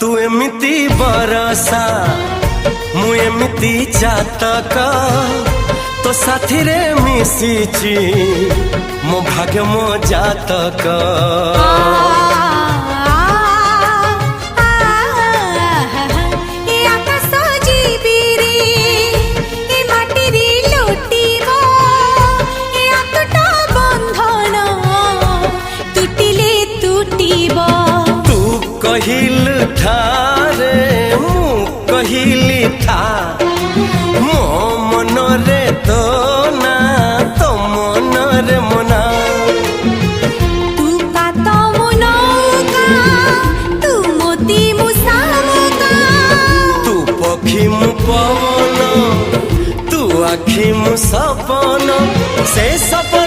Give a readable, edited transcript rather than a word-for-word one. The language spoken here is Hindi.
तू एमिति बरसा मु एमिति चातक तो साथी रे मिशिची मो भाग्य मो जातक। कहिल थारे मु कहिली था मो मन रे तो ना तो मन रे मना। तू का तो मुनौका तू मोती मुसामुका तू पखी मु पवन तू आखी मु सपन से सपन